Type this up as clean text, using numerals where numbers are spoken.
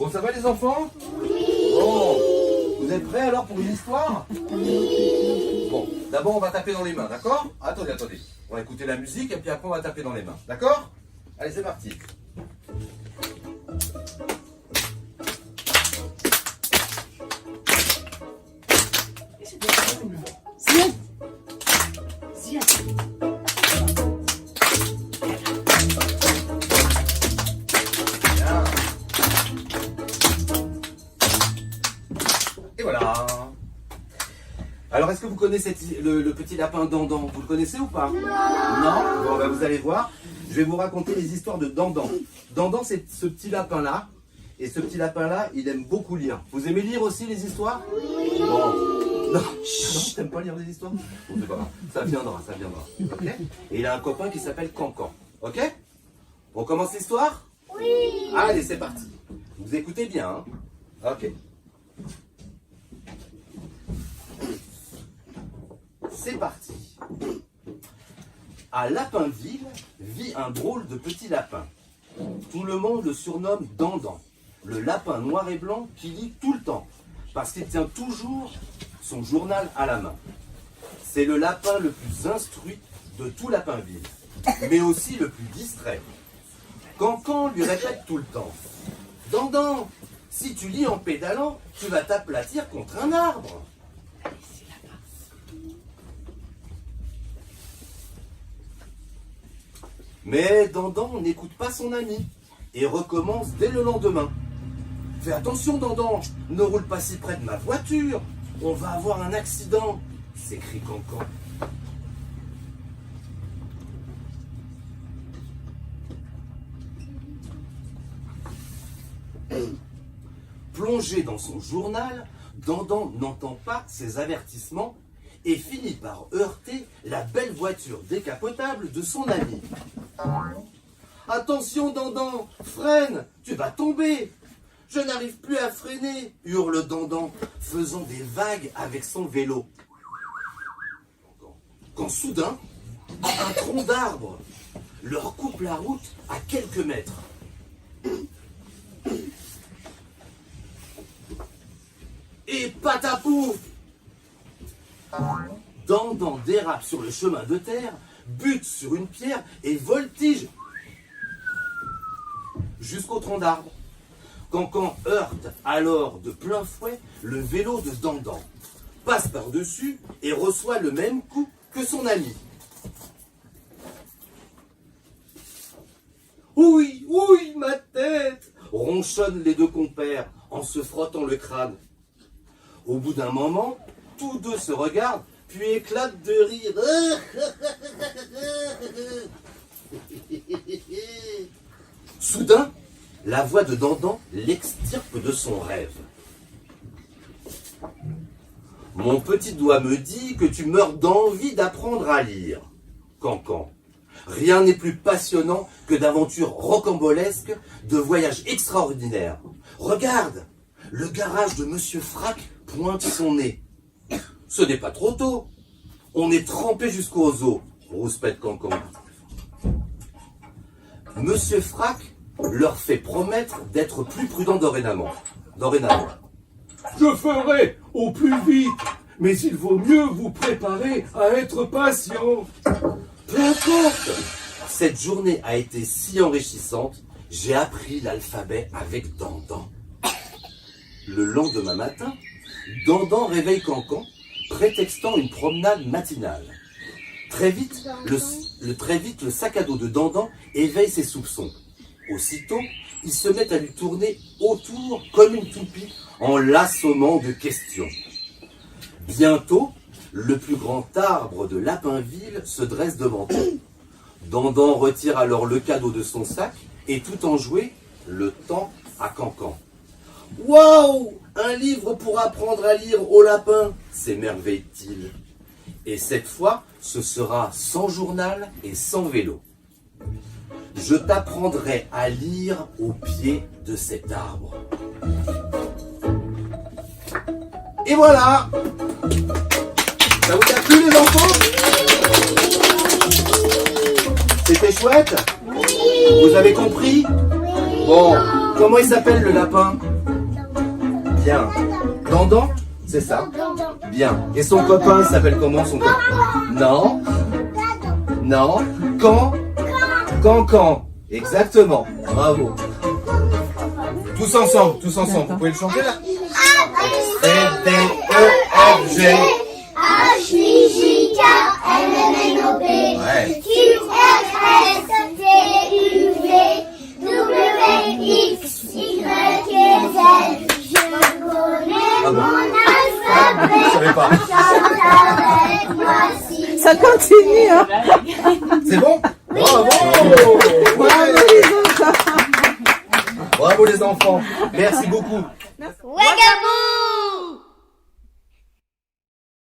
Bon, ça va les enfants? Bon, vous êtes prêts alors pour une histoire? Bon, d'abord on va taper dans les mains, d'accord? Attendez, attendez. On va écouter la musique et puis après on va taper dans les mains, d'accord? Allez, c'est parti. Et voilà. Alors, est-ce que vous connaissez le petit lapin Dandan? Vous le connaissez ou pas? Non. Bon, ben, vous allez voir. Je vais vous raconter les histoires de Dandan. Dandan, c'est ce petit lapin-là. Et ce petit lapin-là, il aime beaucoup lire. Vous aimez lire aussi les histoires? Oui. Bon. Non, t'aimes pas lire des histoires? Bon, c'est pas grave. Ça viendra, ça viendra. Ok? Et il a un copain qui s'appelle Cancan. Ok? On commence l'histoire? Oui. Allez, c'est parti. Vous écoutez bien, hein? Ok. C'est parti. À Lapinville vit un drôle de petit lapin. Tout le monde le surnomme Dandan, le lapin noir et blanc qui lit tout le temps, parce qu'il tient toujours son journal à la main. C'est le lapin le plus instruit de tout Lapinville, mais aussi le plus distrait. Cancan lui répète tout le temps: Dandan, si tu lis en pédalant, tu vas t'aplatir contre un arbre. Mais Dandan n'écoute pas son ami et recommence dès le lendemain. Fais attention Dandan, ne roule pas si près de ma voiture, on va avoir un accident, s'écrie Cancan. Plongé dans son journal, Dandan n'entend pas ses avertissements et finit par heurter la belle voiture décapotable de son ami. Attention Dandan, freine, tu vas tomber. Je n'arrive plus à freiner, hurle Dandan, faisant des vagues avec son vélo. Quand soudain, un tronc d'arbre leur coupe la route à quelques mètres. Et patapouf! Dandan dérape sur le chemin de terre, bute sur une pierre et voltige jusqu'au tronc d'arbre. Cancan heurte alors de plein fouet le vélo de Dandan, passe par-dessus et reçoit le même coup que son ami. Oui, oui, ma tête! Ronchonnent les deux compères en se frottant le crâne. Au bout d'un moment, tous deux se regardent, puis éclatent de rire. Soudain, la voix de Dandan l'extirpe de son rêve. Mon petit doigt me dit que tu meurs d'envie d'apprendre à lire. Cancan. Rien n'est plus passionnant que d'aventures rocambolesques, de voyages extraordinaires. Regarde, le garage de Monsieur Frac pointe son nez. Ce n'est pas trop tôt. On est trempé jusqu'aux os, rouspète Cancan. Monsieur Frac leur fait promettre d'être plus prudents dorénavant. Je ferai au plus vite, mais il vaut mieux vous préparer à être patient. Peu importe. Cette journée a été si enrichissante, j'ai appris l'alphabet avec Dandan. Le lendemain matin, Dandan réveille Cancan, prétextant une promenade matinale. Très vite, le sac à dos de Dandan éveille ses soupçons. Aussitôt, il se met à lui tourner autour comme une toupie en l'assommant de questions. Bientôt, le plus grand arbre de Lapinville se dresse devant eux. Dandan retire alors le cadeau de son sac et tout enjoué, le tend à Cancan. « Waouh! Un livre pour apprendre à lire au lapin !» s'émerveille-t-il. Et cette fois, ce sera sans journal et sans vélo. Je t'apprendrai à lire au pied de cet arbre. Et voilà! Ça vous a plu les enfants? C'était chouette? Oui. Vous avez compris? Oui. Bon, comment il s'appelle le lapin? Bien. Dandan, c'est ça? Bien. Et son copain il s'appelle comment son copain? Non. Non. Can. Exactement. Bravo. Tous ensemble. Vous pouvez le chanter là? C, D, E, F, G. H, I, J, K, L, M, N, O, P. Ouais. Q, R, S, T, U, V, W, X, Y et Z. Je connais mon alphabet. Je savais pas. Chante avec moi si. Ça continue, hein. C'est bon? Bravo! Bravo les enfants. Merci beaucoup. Wagabou.